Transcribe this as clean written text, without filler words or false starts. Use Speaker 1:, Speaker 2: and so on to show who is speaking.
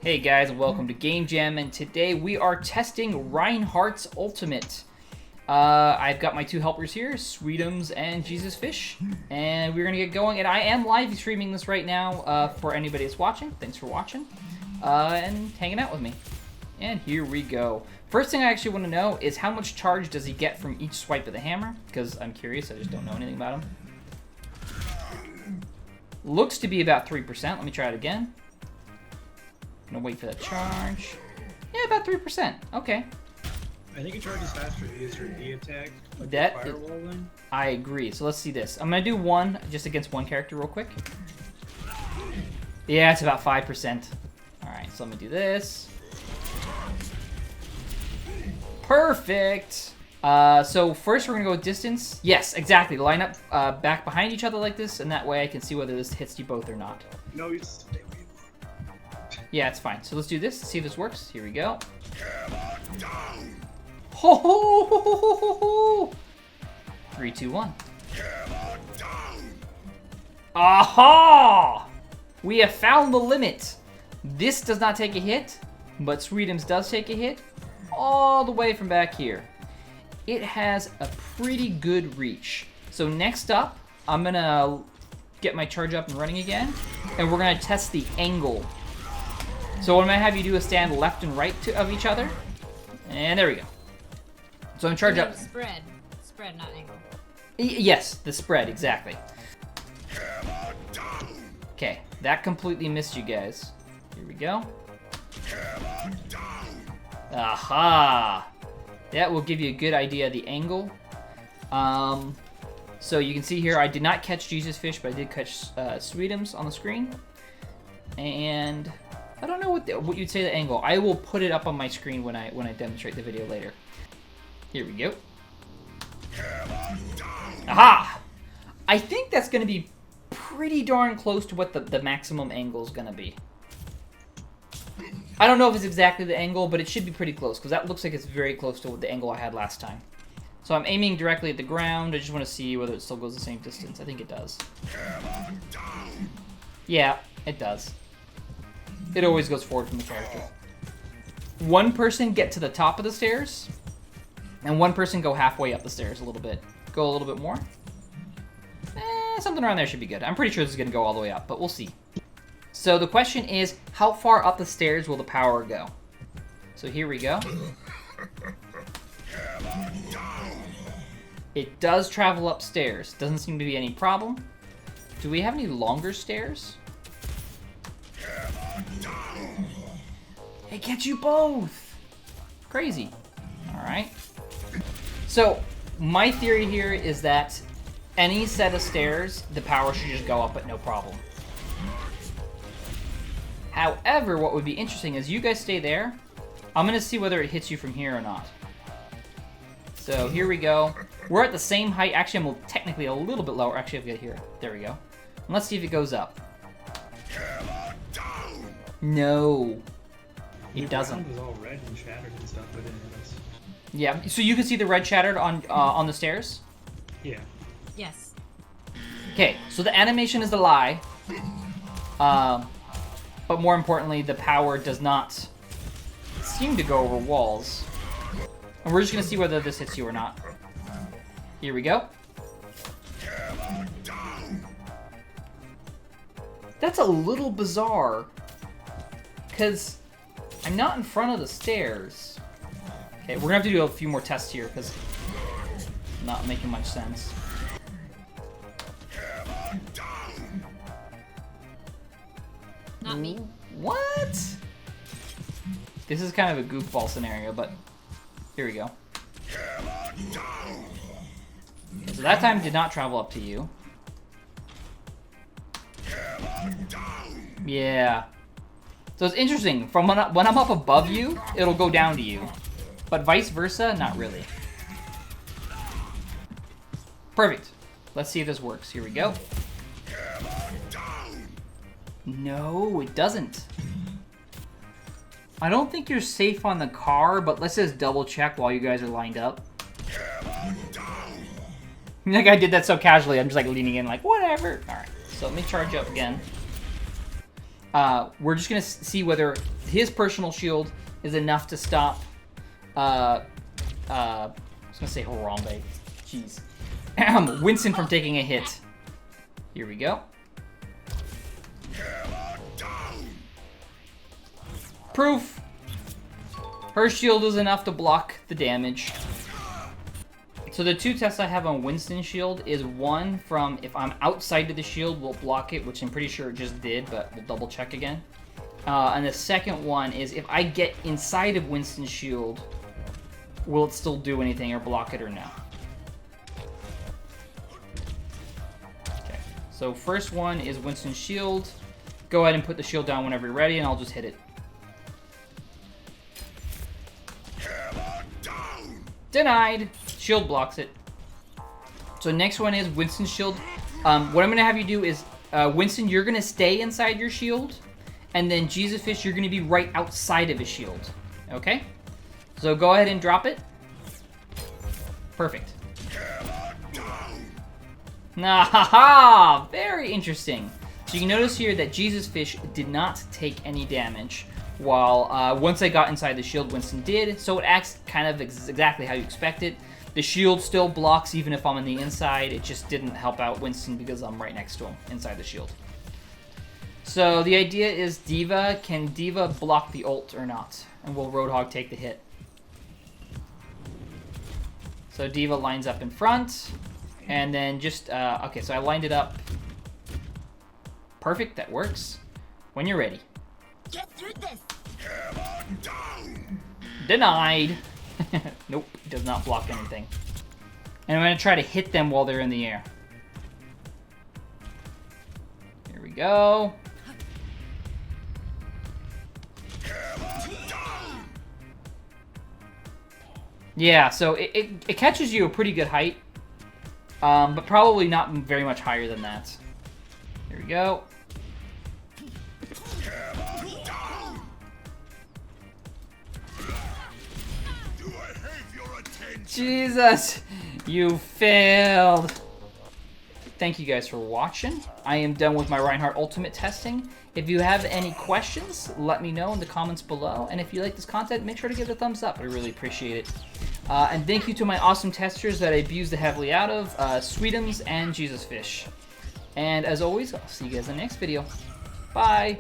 Speaker 1: Hey guys, and welcome to Game Jam, and today we are testing Reinhardt's ultimate. I've got my two helpers here, Sweetums and Jesus Fish, and we're gonna get going. And I am live streaming this right now for anybody that's watching. Thanks for watching and hanging out with me. And here we go. First thing I actually want to know is how much charge does he get from each swipe of the hammer? Because I'm curious, I just don't know anything about him. Looks to be about 3%. Let me try it again. Gonna wait for that charge. Yeah, about 3%. Okay.
Speaker 2: I think it charges faster to use your D attack. Like
Speaker 1: That
Speaker 2: the firewall one.
Speaker 1: I agree. So let's see this. I'm gonna do one just against one character real quick. Yeah, it's about 5%. Alright, so let me do this. Perfect! So first we're gonna go with distance. Yes, exactly. Line up back behind each other like this, and that way I can see whether this hits you both or not.
Speaker 2: No, you stay away.
Speaker 1: Yeah, it's fine. So let's do this. See if this works. Here we go. Ho ho ho ho ho ho! 3, 2, 1. Aha! We have found the limit. This does not take a hit, but Sweetums does take a hit all the way from back here. It has a pretty good reach. So next up, I'm gonna get my charge up and running again, and we're gonna test the angle. So what I'm gonna have you do is stand left and right of each other, and there we go. So I'm gonna charge up.
Speaker 3: Spread, not angle.
Speaker 1: Yes, the spread, exactly. Okay, that completely missed you guys. Here we go. Aha! That will give you a good idea of the angle. So you can see here, I did not catch Jesus Fish, but I did catch Sweetums on the screen. And I don't know what you'd say the angle. I will put it up on my screen when I demonstrate the video later. Here we go. Aha! I think that's going to be pretty darn close to what the maximum angle is going to be. I don't know if it's exactly the angle, but it should be pretty close, because that looks like it's very close to the angle I had last time. So I'm aiming directly at the ground. I just want to see whether it still goes the same distance. I think it does. Yeah, it does. It always goes forward from the character. One person get to the top of the stairs, and one person go halfway up the stairs a little bit. Go a little bit more. Something around there should be good. I'm pretty sure this is going to go all the way up, but we'll see. So the question is, how far up the stairs will the power go? So here we go. It does travel upstairs. Doesn't seem to be any problem. Do we have any longer stairs? It gets you both! Crazy. Alright. So, my theory here is that any set of stairs, the power should just go up at no problem. However, what would be interesting is you guys stay there. I'm going to see whether it hits you from here or not. So here we go. We're at the same height. Actually, I'm technically a little bit lower. Actually, I've got here. There we go. And let's see if it goes up. No. It doesn't.
Speaker 2: Was all red and shattered and stuff, but it is.
Speaker 1: Yeah, so you can see the red shattered on the stairs?
Speaker 2: Yeah.
Speaker 3: Yes.
Speaker 1: Okay, so the animation is a lie. But more importantly, the power does not seem to go over walls. And we're just going to see whether this hits you or not. Here we go. That's a little bizarre, because I'm not in front of the stairs. Okay, we're going to have to do a few more tests here, because it's not making much sense.
Speaker 3: Not me.
Speaker 1: What? This is kind of a goofball scenario, but here we go. So that time did not travel up to you. Yeah. So it's interesting. From when I'm up above you, it'll go down to you. But vice versa, not really. Perfect. Let's see if this works. Here we go. No, it doesn't. I don't think you're safe on the car, but let's just double check while you guys are lined up. Like I did that so casually, I'm just like leaning in like, whatever. Alright, so let me charge up again. we're just gonna see whether his personal shield is enough to stop. I was gonna say Harambe. Jeez. Winston from taking a hit. Here we go. Proof. Her shield is enough to block the damage. So the two tests I have on Winston's shield is one from if I'm outside of the shield, will block it, which I'm pretty sure it just did, but we'll double check again. And the second one is if I get inside of Winston's shield, will it still do anything or block it or no? Okay, so first one is Winston's shield. Go ahead and put the shield down whenever you're ready, and I'll just hit it. Denied. Shield blocks it. So next one is Winston's shield. What I'm going to have you do is, Winston, you're going to stay inside your shield. And then Jesus Fish, you're going to be right outside of his shield. Okay? So go ahead and drop it. Perfect. Nah, very interesting. So you can notice here that Jesus Fish did not take any damage. While once I got inside the shield, Winston did. So it acts kind of exactly how you expect it. The shield still blocks even if I'm on the inside. It just didn't help out Winston because I'm right next to him inside the shield. So the idea is D.Va. Can D.Va block the ult or not? And will Roadhog take the hit? So D.Va lines up in front. And then just, okay, so I lined it up. Perfect, that works. When you're ready.
Speaker 4: Get through this.
Speaker 1: Denied. Nope, it does not block anything. And I'm going to try to hit them while they're in the air. Here we go. Yeah, so it catches you a pretty good height. But probably not very much higher than that. Here we go. Jesus, you failed. Thank you guys for watching. I am done with my Reinhardt Ultimate testing. If you have any questions, let me know in the comments below. And if you like this content, make sure to give it a thumbs up. I really appreciate it. And thank you to my awesome testers that I abused the heavily out of, Sweetums and Jesus Fish. And as always, I'll see you guys in the next video. Bye.